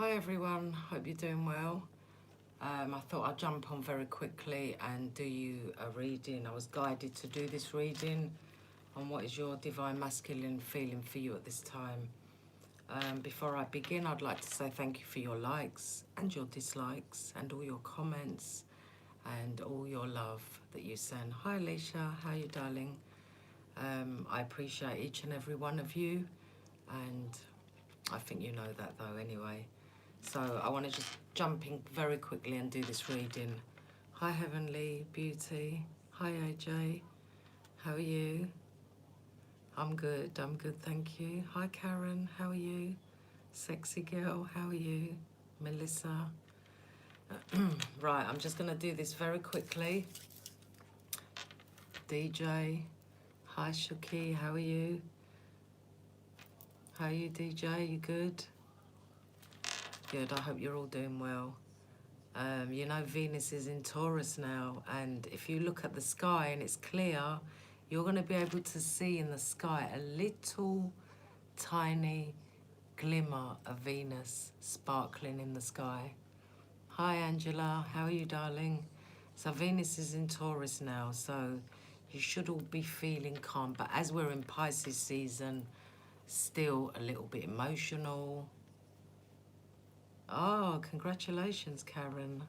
Hi everyone, hope you're doing well. I thought I'd jump on very quickly and do you a reading. I was guided to do this reading on what is your divine masculine feeling for you at this time. Before I begin, I'd like to say thank you for your likes and your dislikes and all your comments and all your love that you send. Hi Alicia, how are you darling? I appreciate each and every one of you, and I think you know that though anyway. So I want to just jump in very quickly and do this reading. Hi Heavenly Beauty. Hi AJ. How are you? I'm good, thank you. Hi Karen, how are you? Sexy girl, how are you? Melissa. Right, I'm just going to do this very quickly. DJ. Hi Shuki, how are you? How are you DJ? You good? Good, I hope you're all doing well. You know, Venus is in Taurus now, and if you look at the sky and it's clear, you're going to be able to see in the sky a little tiny glimmer of Venus sparkling in the sky. Hi Angela, how are you darling? So Venus is in Taurus now, so you should all be feeling calm, but as we're in Pisces season, still a little bit emotional. Oh, congratulations, Karen.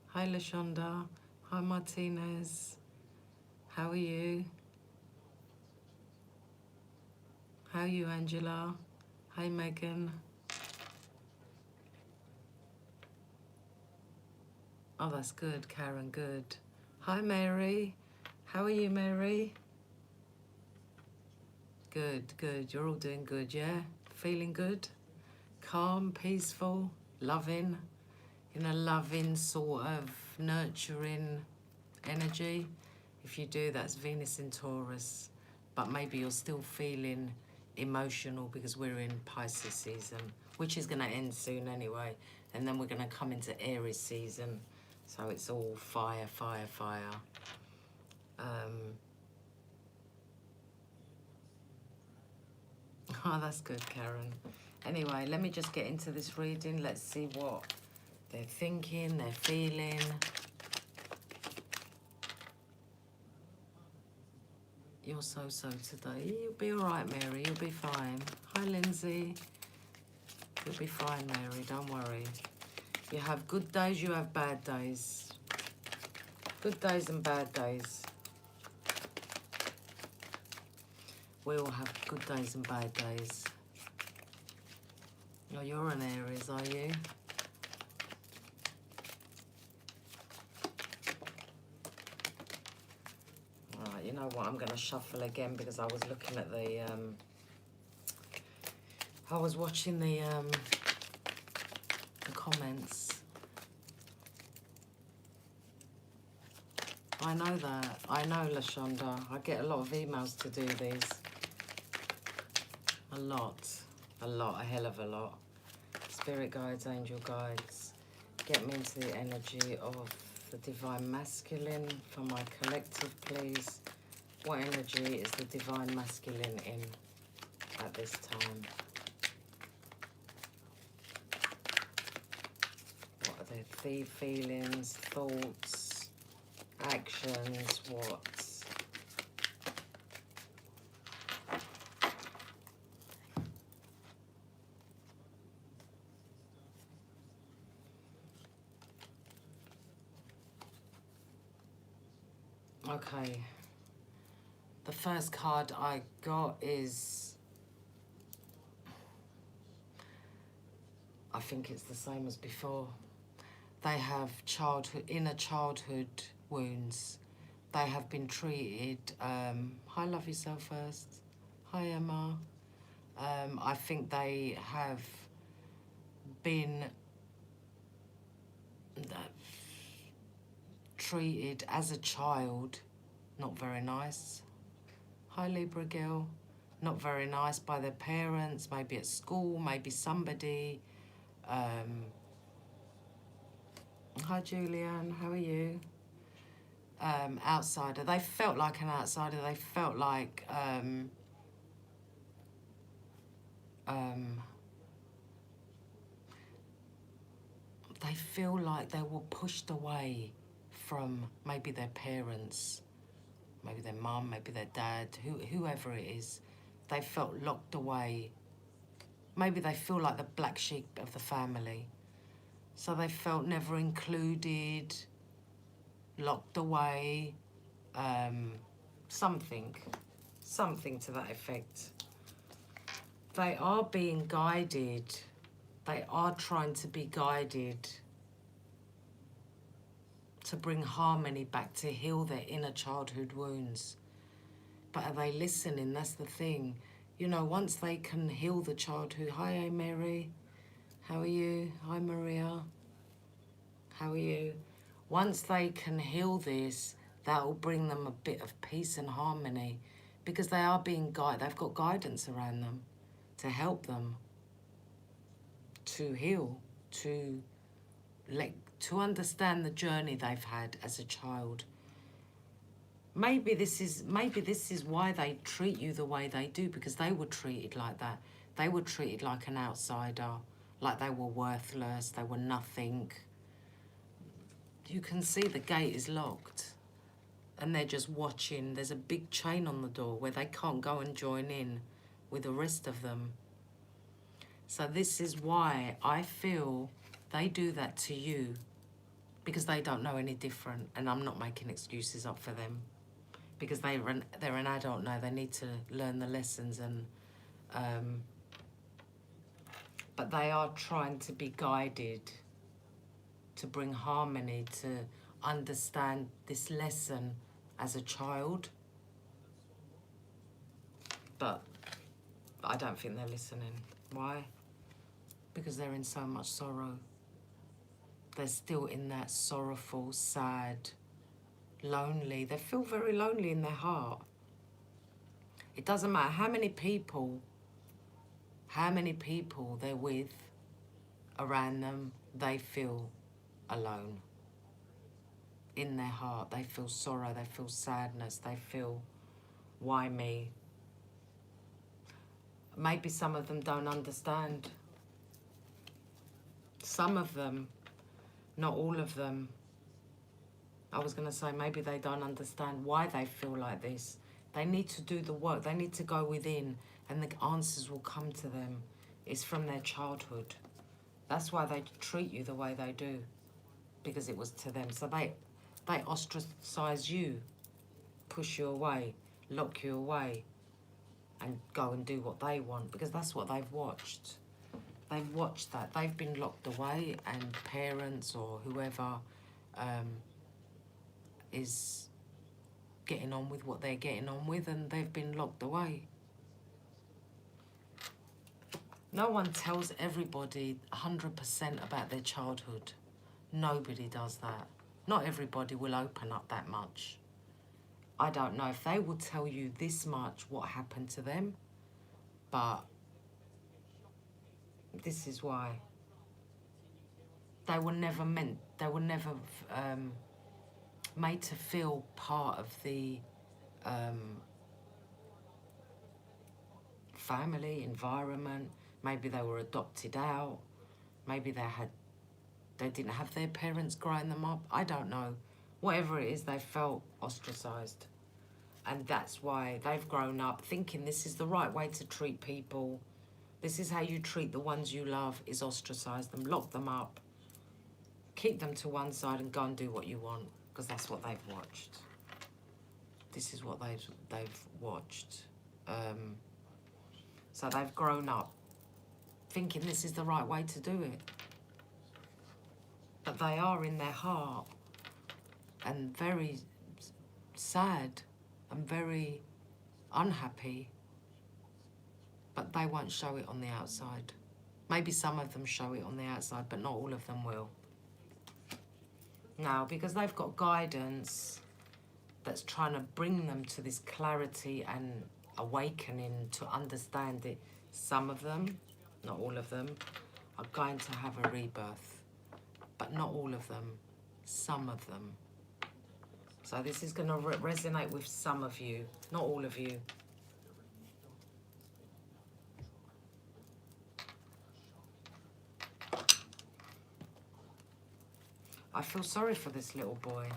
Hi, Lashonda. Hi, Martinez. How are you? How are you, Angela? Hi, Megan. Oh, that's good, Karen, good. Hi, Mary. How are you, Mary? Good, good. You're all doing good, yeah? Feeling good? Calm, peaceful, loving, in a loving sort of nurturing energy. If you do, that's Venus in Taurus. But maybe you're still feeling emotional because we're in Pisces season, which is going to end soon anyway. And then we're going to come into Aries season. So it's all fire, fire, fire. Oh, that's good, Karen. Anyway, let me just get into this reading. Let's see what they're thinking, they're feeling. You're so today. You'll be all right, Mary. You'll be fine. Hi, Lindsay. You'll be fine, Mary. Don't worry. You have good days, you have bad days. Good days and bad days. We all have good days and bad days. Oh, you're an Aries, are you? Right, you know what? I'm going to shuffle again because I was looking at the... I was watching the comments. I know that. I know, Lashonda. I get a lot of emails to do these. A lot, a hell of a lot. Spirit guides, angel guides, get me into the energy of the divine masculine for my collective, please. What energy is the divine masculine in at this time? What are their feelings, thoughts, actions, what? Okay, the first card I got is, I think it's the same as before. They have inner childhood wounds. They have been treated, hi, love yourself first. Hi, Emma. I think they have been treated as a child, not very nice. Hi, Libra girl. Not very nice by their parents, maybe at school, maybe somebody. Hi, Julianne, how are you? Outsider. They felt like an outsider. They felt like they feel like they were pushed away from maybe their parents, maybe their mum, maybe their dad, whoever it is. They felt locked away. Maybe they feel like the black sheep of the family. So they felt never included, locked away, something to that effect. They are being guided. They are trying to be guided to bring harmony back, to heal their inner childhood wounds. But are they listening? That's the thing. You know, once they can heal the childhood... Hi, Mary. How are you? Hi, Maria. How are you? Once they can heal this, that will bring them a bit of peace and harmony, because they are being guided. They've got guidance around them to help them to heal, to understand the journey they've had as a child. Maybe this is why they treat you the way they do, because they were treated like that. They were treated like an outsider, like they were worthless, they were nothing. You can see the gate is locked and they're just watching. There's a big chain on the door where they can't go and join in with the rest of them. So this is why I feel they do that to you, because they don't know any different, and I'm not making excuses up for them, because they're an adult now. They need to learn the lessons, and but they are trying to be guided to bring harmony, to understand this lesson as a child. But I don't think they're listening. Why? Because they're in so much sorrow. They're still in that sorrowful, sad, lonely. They feel very lonely in their heart. It doesn't matter how many people they're with around them, they feel alone. In their heart, they feel sorrow, they feel sadness, they feel, why me? Maybe some of them don't understand. Some of them, not all of them. I was going to say, maybe they don't understand why they feel like this. They need to do the work. They need to go within, and the answers will come to them. It's from their childhood. That's why they treat you the way they do, because it was to them. So they ostracize you, push you away, lock you away, and go and do what they want, because that's what they've watched. They've watched that. They've been locked away, and parents or whoever is getting on with what they're getting on with, and they've been locked away. No one tells everybody 100% about their childhood. Nobody does that. Not everybody will open up that much. I don't know if they will tell you this much what happened to them, but this is why. They were never made to feel part of the family, environment. Maybe they were adopted out. Maybe they didn't have their parents growing them up. I don't know. Whatever it is, they felt ostracised. And that's why they've grown up thinking this is the right way to treat people. This is how you treat the ones you love, is ostracise them, lock them up, keep them to one side and go and do what you want, because that's what they've watched. This is what they've watched. So they've grown up thinking this is the right way to do it. But they are in their heart and very sad and very unhappy, but they won't show it on the outside. Maybe some of them show it on the outside, but not all of them will. Now, because they've got guidance that's trying to bring them to this clarity and awakening to understand it, some of them, not all of them, are going to have a rebirth. But not all of them, some of them. So this is going to resonate with some of you, not all of you. I feel sorry for this little boy.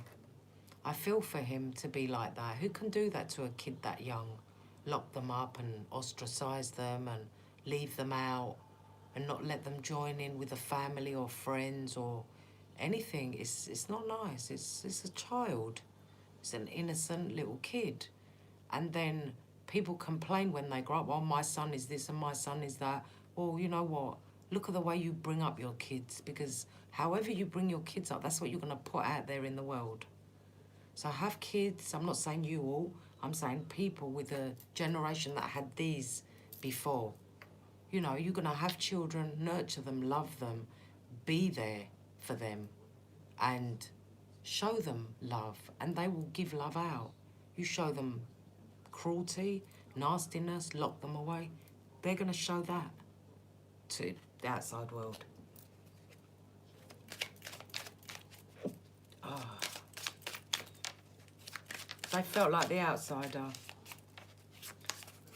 I feel for him to be like that. Who can do that to a kid that young? Lock them up and ostracize them and leave them out and not let them join in with a family or friends or anything. It's not nice. It's a child. It's an innocent little kid. And then people complain when they grow up, well, my son is this and my son is that. Well, you know what? Look at the way you bring up your kids, because however you bring your kids up, that's what you're going to put out there in the world. So have kids. I'm not saying you all. I'm saying people with a generation that had these before. You know, you're going to have children, nurture them, love them, be there for them and show them love, and they will give love out. You show them cruelty, nastiness, lock them away, they're going to show that to the outside world. Oh. They felt like the outsider.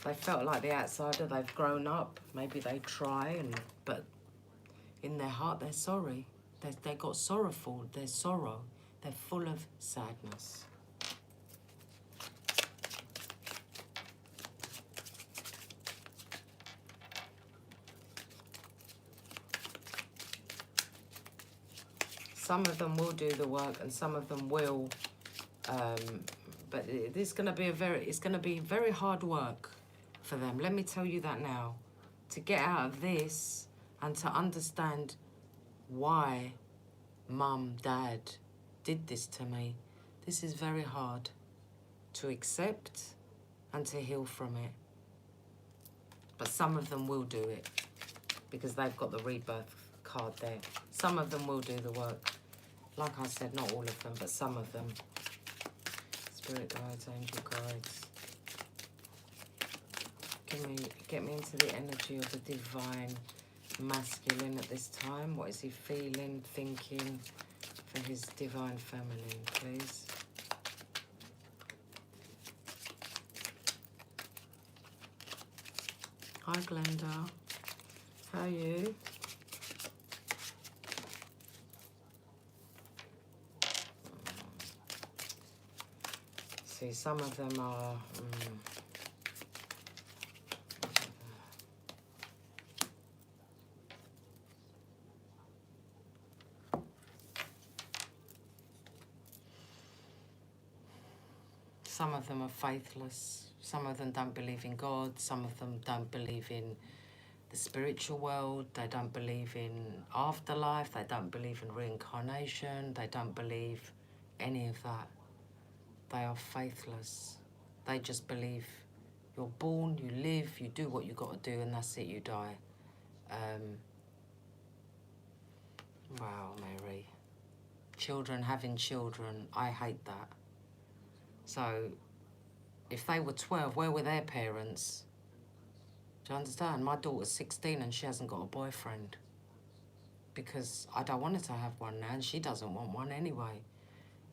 They felt like the outsider. They've grown up. Maybe they try, but in their heart they're sorry. They got sorrowful. There's sorrow. They're full of sadness. Some of them will do the work, and some of them will. But it's going to be very hard work for them. Let me tell you that now. To get out of this and to understand why Mum, Dad did this to me, this is very hard to accept and to heal from it. But some of them will do it because they've got the rebirth card there. Some of them will do the work. Like I said, not all of them, but some of them. Spirit guides, angel guides. Get me into the energy of the divine masculine at this time. What is he feeling, thinking for his divine feminine, please? Hi, Glenda. How are you? See, some of them are... some of them are faithless. Some of them don't believe in God. Some of them don't believe in the spiritual world. They don't believe in afterlife. They don't believe in reincarnation. They don't believe any of that. They are faithless. They just believe you're born, you live, you do what you got to do, and that's it, you die. Wow, Mary. Children having children, I hate that. So, if they were 12, where were their parents? Do you understand? My daughter's 16 and she hasn't got a boyfriend. Because I don't want her to have one now, and she doesn't want one anyway.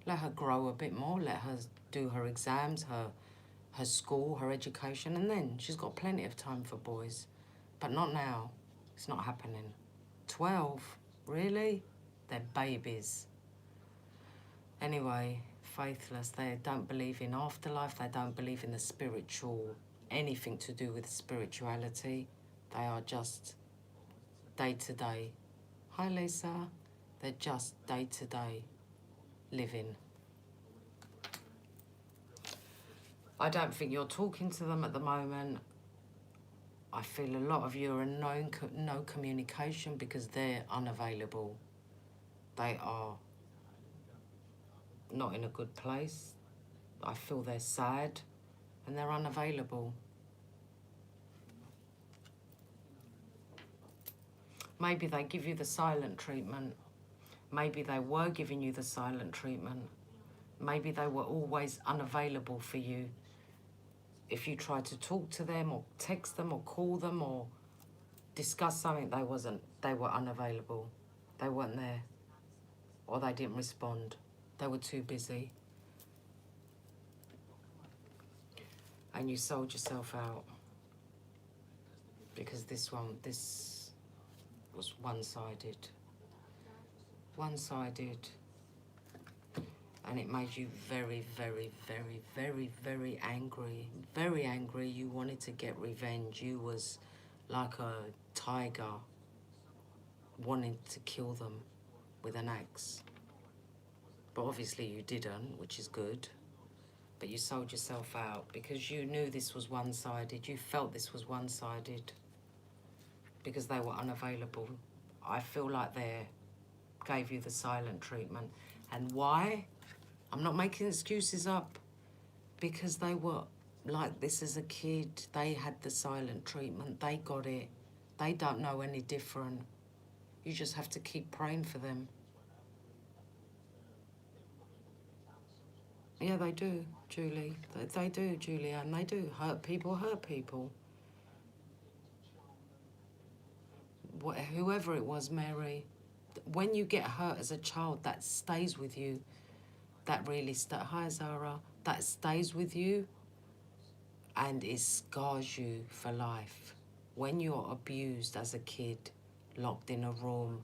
Let her grow a bit more, let her do her exams, her school, her education, and then she's got plenty of time for boys. But not now. It's not happening. 12? Really? They're babies. Anyway, faithless. They don't believe in afterlife. They don't believe in the spiritual, anything to do with spirituality. They are just day-to-day. Hi, Lisa. They're just day-to-day living. I don't think you're talking to them at the moment. I feel a lot of you are in no communication because they're unavailable. They are not in a good place. I feel they're sad and they're unavailable. Maybe they give you the silent treatment. Maybe they were giving you the silent treatment. Maybe they were always unavailable for you. If you tried to talk to them or text them or call them or discuss something, they were unavailable. They weren't there. Or they didn't respond. They were too busy. And you sold yourself out. Because this was one-sided. One-sided. And it made you very, very, very, very, very angry. Very angry. You wanted to get revenge. You was like a tiger wanting to kill them with an axe. But obviously you didn't, which is good. But you sold yourself out because you knew this was one-sided. You felt this was one-sided because they were unavailable. I feel like they gave you the silent treatment. And why? I'm not making excuses up. Because they were like this as a kid. They had the silent treatment. They got it. They don't know any different. You just have to keep praying for them. Yeah, they do, Julie. They do, Julianne. They do. Hurt people hurt people. Whoever it was, Mary, when you get hurt as a child, that stays with you. That really hi, Zara. That stays with you and it scars you for life. When you're abused as a kid, locked in a room,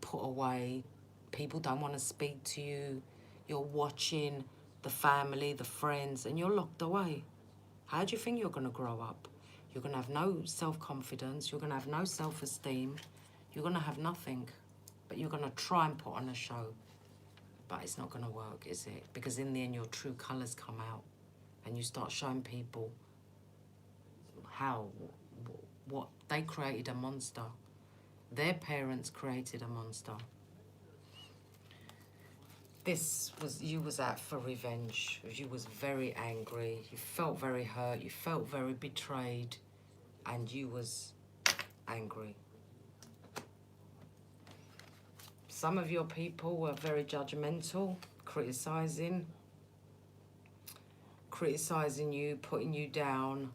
put away, people don't want to speak to you, you're watching the family, the friends, and you're locked away. How do you think you're going to grow up? You're going to have no self-confidence, you're going to have no self-esteem, you're going to have nothing, but you're going to try and put on a show. But it's not going to work, is it? Because in the end, your true colours come out and you start showing people what they created a monster. Their parents created a monster. You was out for revenge. You was very angry. You felt very hurt. You felt very betrayed. And you was angry. Some of your people were very judgmental, criticizing you, putting you down.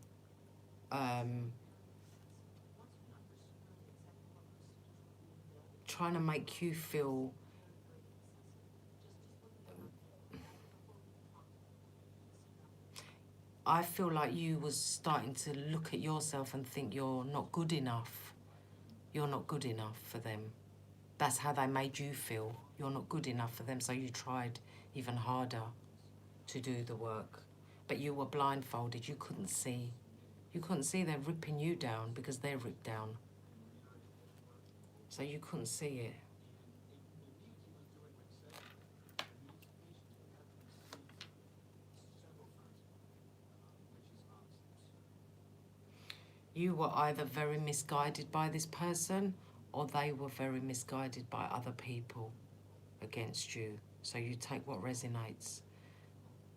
Trying to make you feel I feel like you was starting to look at yourself and think you're not good enough. You're not good enough for them. That's how they made you feel. You're not good enough for them, so you tried even harder to do the work. But you were blindfolded. You couldn't see. You couldn't see they're ripping you down because they're ripped down. So you couldn't see it. You were either very misguided by this person or they were very misguided by other people against you. So you take what resonates.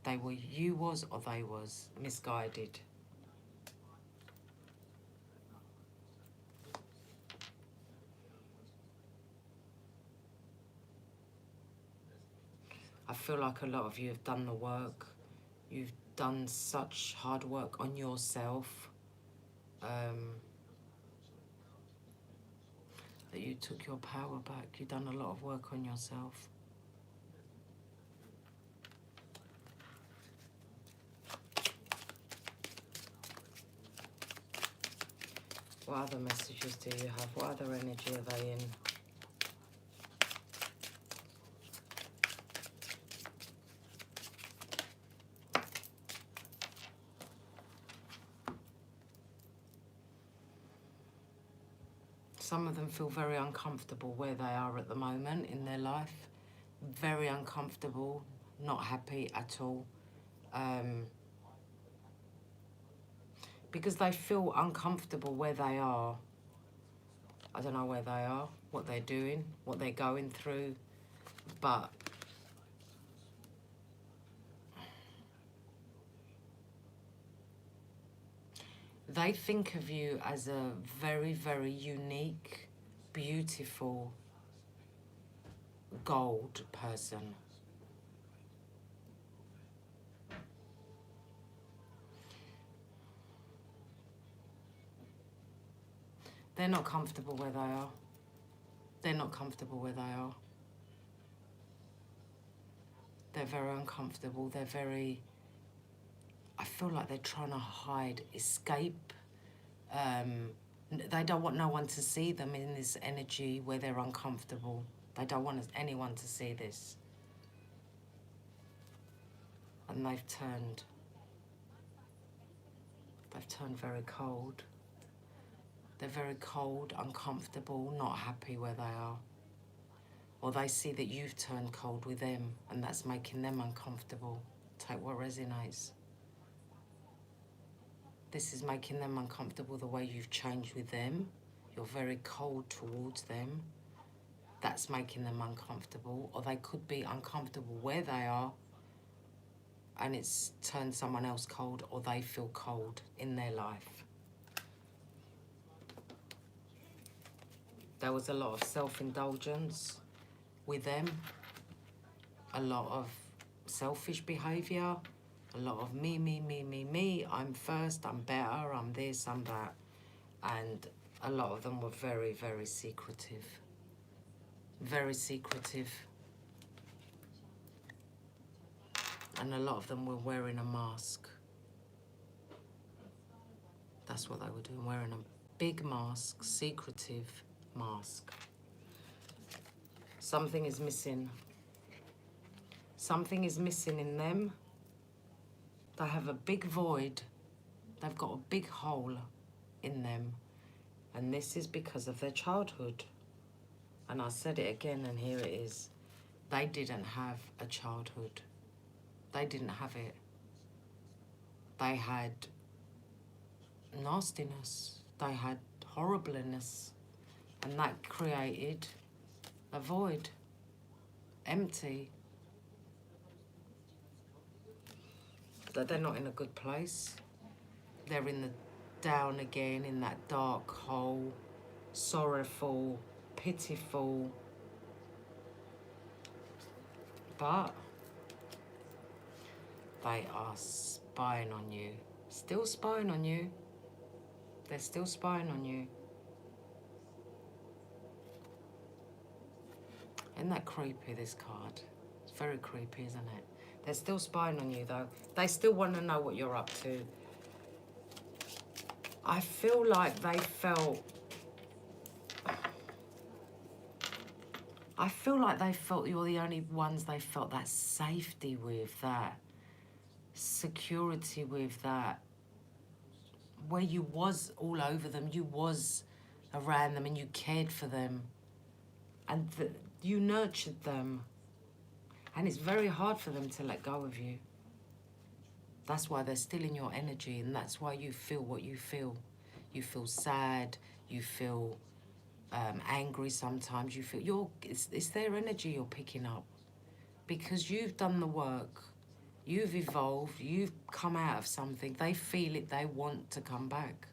You was or they was misguided. I feel like a lot of you have done the work. You've done such hard work on yourself. That you took your power back. You've done a lot of work on yourself. What other messages do you have? What other energy are they in? Some of them feel very uncomfortable where they are at the moment in their life. Very uncomfortable, not happy at all. Because they feel uncomfortable where they are. I don't know where they are, what they're doing, what they're going through, but they think of you as a very, very unique, beautiful, gold person. They're not comfortable where they are. They're not comfortable where they are. They're very uncomfortable. They're very... I feel like they're trying to hide, escape. They don't want no one to see them in this energy where they're uncomfortable. They don't want anyone to see this. and they've turned very cold. They're very cold, uncomfortable, not happy where they are. Or they see that you've turned cold with them, and that's making them uncomfortable. Take what resonates. This is making them uncomfortable, the way you've changed with them. You're very cold towards them. That's making them uncomfortable. Or they could be uncomfortable where they are, and it's turned someone else cold, or they feel cold in their life. There was a lot of self-indulgence with them, a lot of selfish behaviour, a lot of me, I'm first, I'm better, I'm this, I'm that. And a lot of them were very, very secretive. Very secretive. And a lot of them were wearing a mask. That's what they were doing, wearing a big mask, secretive mask. Something is missing. Something is missing in them. They have a big void. They've got a big hole in them. And this is because of their childhood. And I said it again, and here it is. They didn't have a childhood. They didn't have it. They had nastiness. They had horribleness. And that created a void. Empty. That they're not in a good place. They're in the down again, in that dark hole, sorrowful, pitiful. But they are spying on you. Still spying on you. They're still spying on you. Isn't that creepy, this card? It's very creepy, isn't it? They're still spying on you, though. They still want to know what you're up to. I feel like they felt... I feel like they felt you're the only ones they felt that safety with, that security with, that where you was all over them, you was around them and you cared for them and you nurtured them. And it's very hard for them to let go of you. That's why they're still in your energy, and that's why you feel what you feel. You feel sad, you feel angry sometimes, you feel it's their energy you're picking up. Because you've done the work, you've evolved, you've come out of something, they feel it, they want to come back.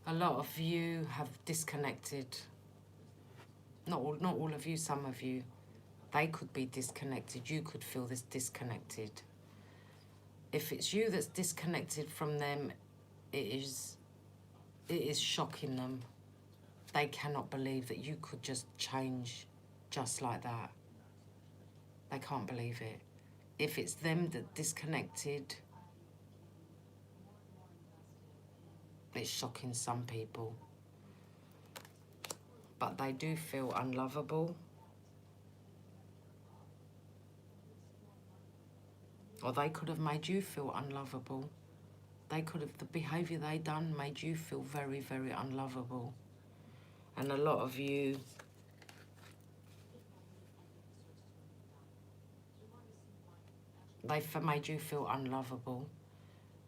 A lot of you have disconnected. Not all of you, some of you. They could be disconnected. You could feel this disconnected. If it's you that's disconnected from them, it is shocking them. They cannot believe that you could just change just like that. They can't believe it. If it's them that disconnected, it's shocking some people. But they do feel unlovable. Or they could have made you feel unlovable. They could have, the behaviour they done made you feel very, very unlovable. And a lot of you, they made you feel unlovable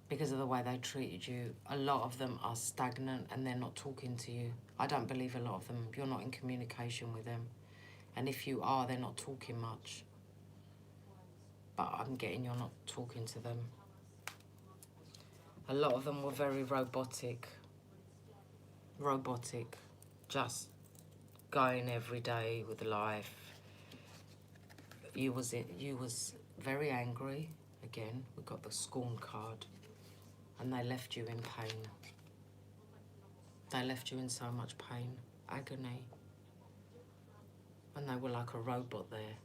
because of the way they treated you. A lot of them are stagnant and they're not talking to you. I don't believe a lot of them. You're not in communication with them. And if you are, they're not talking much. But I'm getting you're not talking to them. A lot of them were very robotic. Robotic. Just going every day with life. You was very angry. Again, we got the scorn card. And they left you in pain. They left you in so much pain, agony. And they were like a robot there.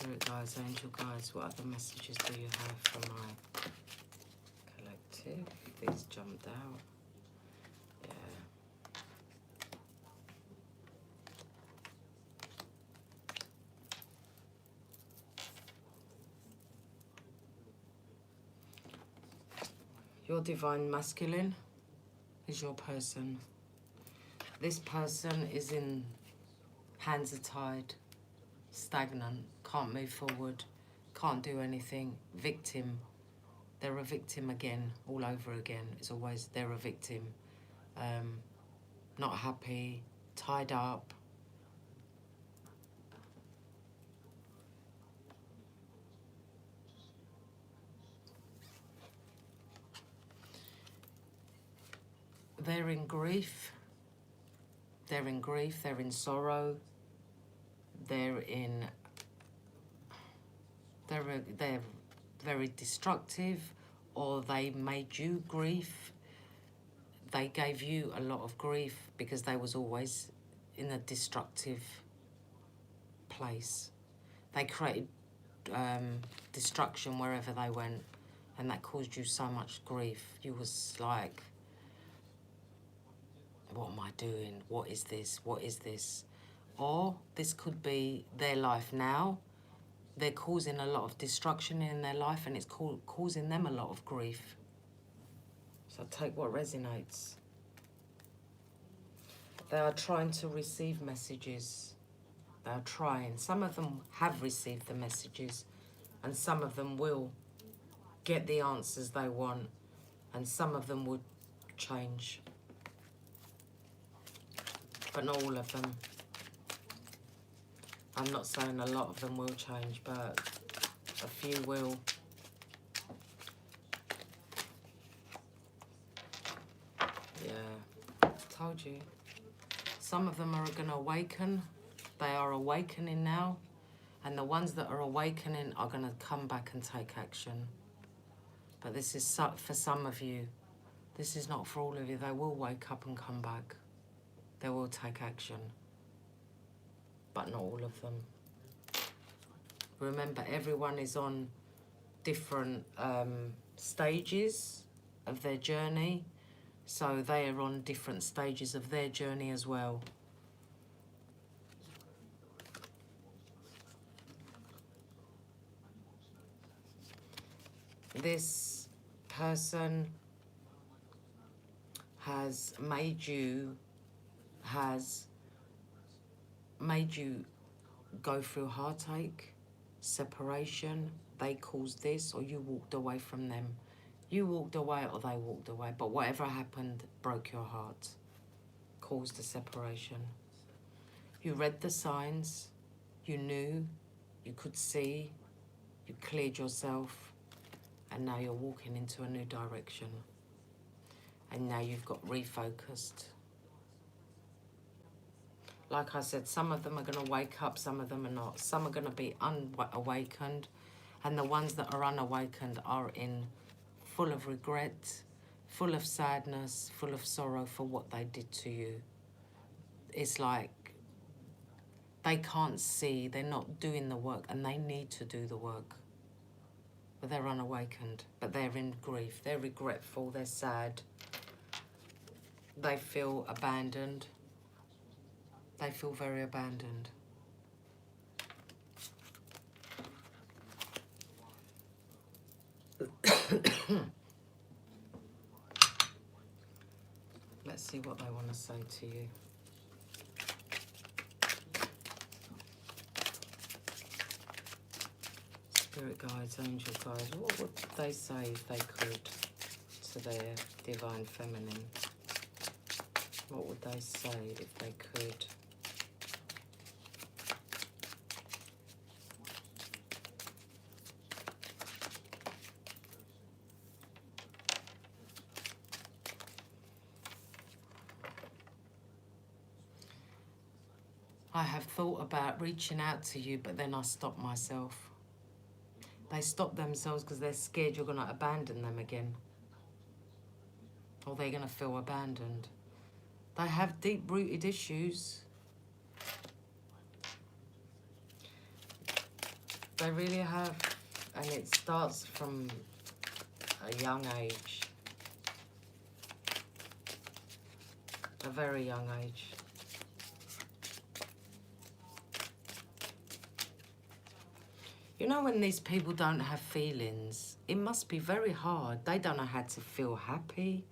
Spirit guides, angel guides, what other messages do you have for my collective? These jumped out. Yeah. Your divine masculine is your person. This person is in, hands are tied, stagnant, can't move forward, can't do anything, victim. They're a victim again, all over again. It's always, they're a victim. Not happy, tied up. They're in grief. They're in grief, they're in sorrow. They're very destructive, or they made you grief. They gave you a lot of grief because they was always in a destructive place. They created destruction wherever they went, and that caused you so much grief. You was like, what am I doing? What is this? What is this? Or this could be their life now. They're causing a lot of destruction in their life, and it's causing them a lot of grief. So take what resonates. They are trying to receive messages. They are trying. Some of them have received the messages, and some of them will get the answers they want, and some of them would change. But not all of them. I'm not saying a lot of them will change, but a few will. Yeah, told you. Some of them are going to awaken. They are awakening now. And the ones that are awakening are going to come back and take action. But this is for some of you. This is not for all of you. They will wake up and come back. They will take action. But not all of them. Remember, everyone is on different stages of their journey. So they are on different stages of their journey as well. This person has made you go through heartache, separation. They caused this, or you walked away from them. You walked away or they walked away, but whatever happened broke your heart, caused a separation. You read the signs, you knew, you could see, you cleared yourself, and now you're walking into a new direction. And now you've got refocused. Like I said, some of them are going to wake up, some of them are not. Some are going to be unawakened, and the ones that are unawakened are in full of regret, full of sadness, full of sorrow for what they did to you. It's like they can't see, they're not doing the work, and they need to do the work. But they're unawakened, but they're in grief. They're regretful, they're sad. They feel abandoned. They feel very abandoned. Let's see what they want to say to you. Spirit guides, angel guides, what would they say if they could to their divine feminine? What would they say if they could? I have thought about reaching out to you, but then I stopped myself. They stop themselves because they're scared you're going to abandon them again. Or they're going to feel abandoned. They have deep-rooted issues. They really have. And it starts from a young age. A very young age. You know, when these people don't have feelings, it must be very hard. They don't know how to feel happy.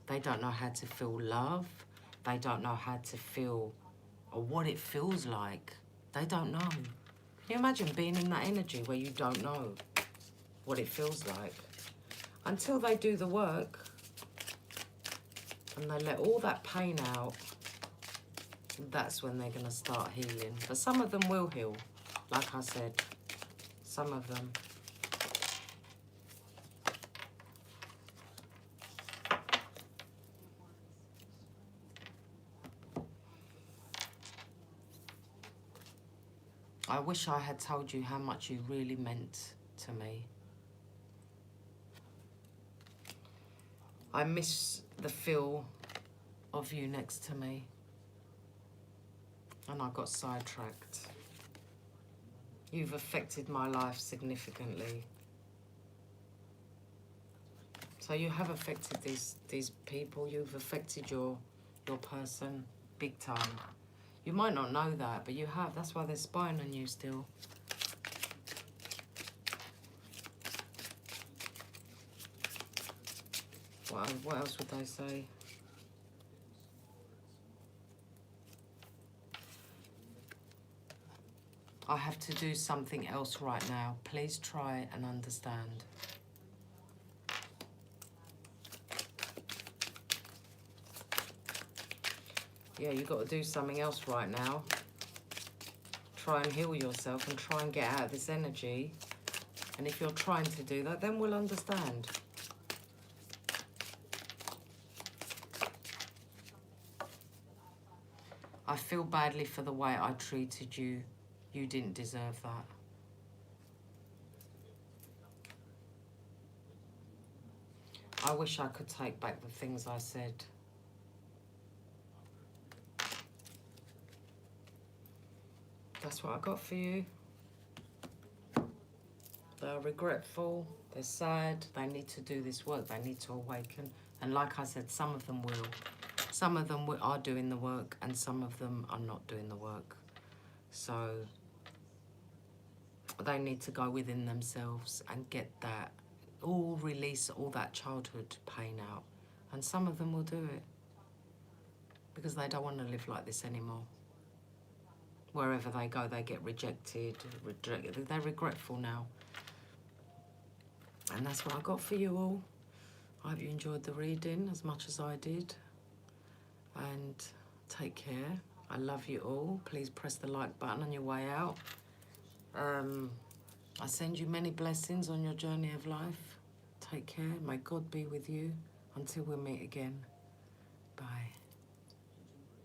They don't know how to feel love. They don't know how to feel or what it feels like. They don't know. Can you imagine being in that energy where you don't know what it feels like? Until they do the work and they let all that pain out, that's when they're going to start healing. But some of them will heal, like I said. Some of them. I wish I had told you how much you really meant to me. I miss the feel of you next to me. And I got sidetracked. You've affected my life significantly. So you have affected these people. You've affected your person big time. You might not know that, but you have. That's why they're spying on you still. What else would they say? I have to do something else right now. Please try and understand. Yeah, you've got to do something else right now. Try and heal yourself and try and get out of this energy. And if you're trying to do that, then we'll understand. I feel badly for the way I treated you. You didn't deserve that. I wish I could take back the things I said. That's what I got for you. They're regretful, they're sad, they need to do this work, they need to awaken. And like I said, some of them will. Some of them are doing the work and some of them are not doing the work. So they need to go within themselves and get that, release all that childhood pain out. And some of them will do it because they don't want to live like this anymore. Wherever they go, they get rejected. They're regretful now. And that's what I got for you all. I hope you enjoyed the reading as much as I did. And take care. I love you all. Please press the like button on your way out. I send you many blessings on your journey of life. Take care. May God be with you until we meet again. Bye.